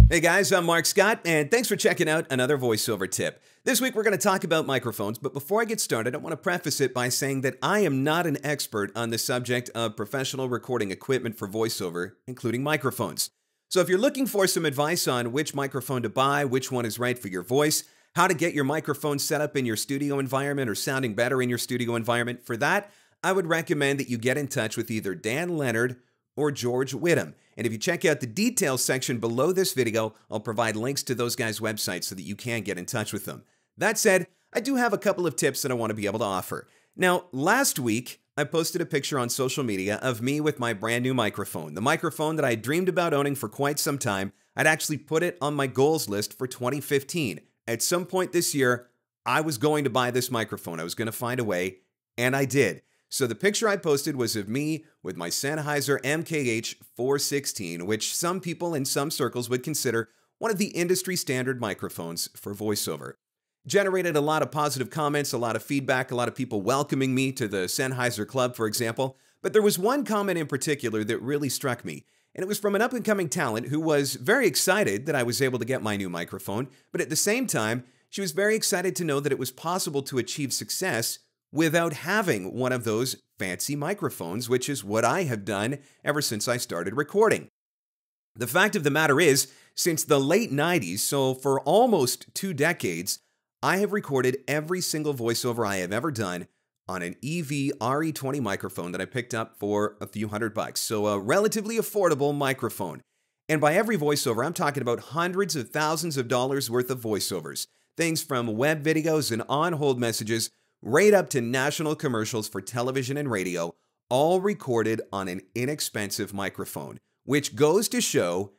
Hey guys, I'm Mark Scott, and thanks for checking out another voiceover tip. This week we're going to talk about microphones, but before I get started, I want to preface it by saying that I am not an expert on the subject of professional recording equipment for voiceover, including microphones. So if you're looking for some advice on which microphone to buy, which one is right for your voice, how to get your microphone set up in your studio environment or sounding better in your studio environment, for that, I would recommend that you get in touch with either Dan Leonard or George Whittam. And if you check out the details section below this video, I'll provide links to those guys' websites so that you can get in touch with them. That said, I do have a couple of tips that I want to be able to offer. Now, last week, I posted a picture on social media of me with my brand new microphone. The microphone that I dreamed about owning for quite some time. I'd actually put it on my goals list for 2015. At some point this year, I was going to buy this microphone. I was going to find a way, and I did. So the picture I posted was of me with my Sennheiser MKH416, which some people in some circles would consider one of the industry standard microphones for voiceover. Generated a lot of positive comments, a lot of feedback, a lot of people welcoming me to the Sennheiser Club, for example. But there was one comment in particular that really struck me, and it was from an up-and-coming talent who was very excited that I was able to get my new microphone, but at the same time, she was very excited to know that it was possible to achieve success without having one of those fancy microphones, which is what I have done ever since I started recording. The fact of the matter is, since the late 90s, so for almost 2 decades, I have recorded every single voiceover I have ever done on an EV RE20 microphone that I picked up for a few $100, so a relatively affordable microphone. And by every voiceover, I'm talking about hundreds of thousands of dollars worth of voiceovers. Things from web videos and on-hold messages right up to national commercials for television and radio, all recorded on an inexpensive microphone, which goes to show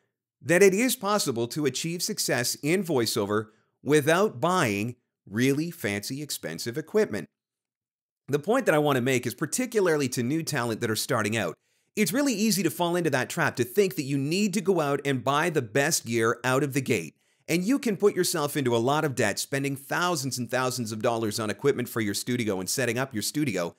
that it is possible to achieve success in voiceover without buying really fancy, expensive equipment. The point that I want to make is particularly to new talent that are starting out. It's really easy to fall into that trap, to think that you need to go out and buy the best gear out of the gate. And you can put yourself into a lot of debt, spending thousands and thousands of dollars on equipment for your studio and setting up your studio,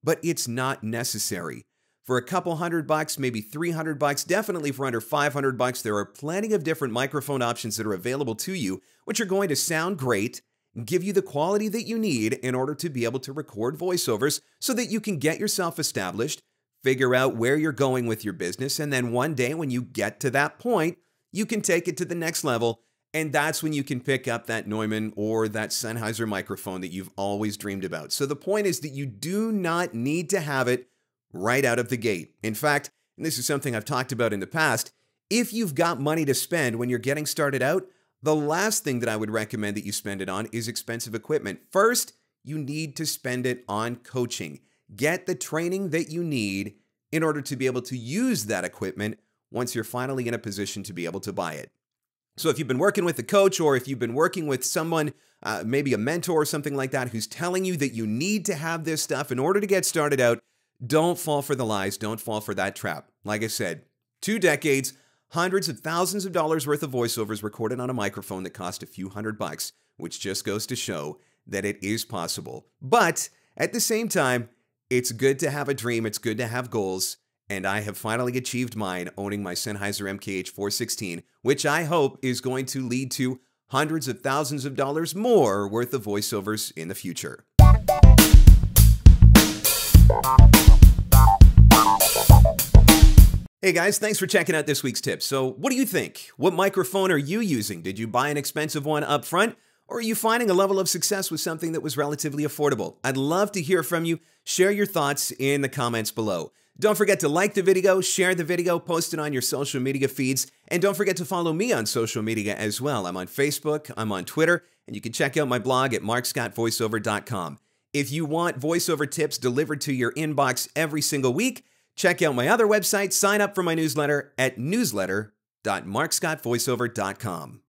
but it's not necessary. For a couple $100, maybe $300, definitely for under $500, there are plenty of different microphone options that are available to you, which are going to sound great and give you the quality that you need in order to be able to record voiceovers so that you can get yourself established, figure out where you're going with your business, and then one day when you get to that point, you can take it to the next level. And that's when you can pick up that Neumann or that Sennheiser microphone that you've always dreamed about. So the point is that you do not need to have it right out of the gate. In fact, and this is something I've talked about in the past, if you've got money to spend when you're getting started out, the last thing that I would recommend that you spend it on is expensive equipment. First, you need to spend it on coaching. Get the training that you need in order to be able to use that equipment once you're finally in a position to be able to buy it. So if you've been working with a coach or if you've been working with someone, maybe a mentor or something like that, who's telling you that you need to have this stuff in order to get started out, don't fall for the lies. Don't fall for that trap. Like I said, 2 decades, hundreds of thousands of dollars worth of voiceovers recorded on a microphone that cost a few $100, which just goes to show that it is possible. But at the same time, it's good to have a dream. It's good to have goals. And I have finally achieved mine owning my Sennheiser MKH416, which I hope is going to lead to hundreds of thousands of dollars more worth of voiceovers in the future. Hey guys, thanks for checking out this week's tips. So what do you think? What microphone are you using? Did you buy an expensive one up front? Or are you finding a level of success with something that was relatively affordable? I'd love to hear from you. Share your thoughts in the comments below. Don't forget to like the video, share the video, post it on your social media feeds, and don't forget to follow me on social media as well. I'm on Facebook, I'm on Twitter, and you can check out my blog at markscottvoiceover.com. If you want voiceover tips delivered to your inbox every single week, check out my other website, sign up for my newsletter at newsletter.markscottvoiceover.com.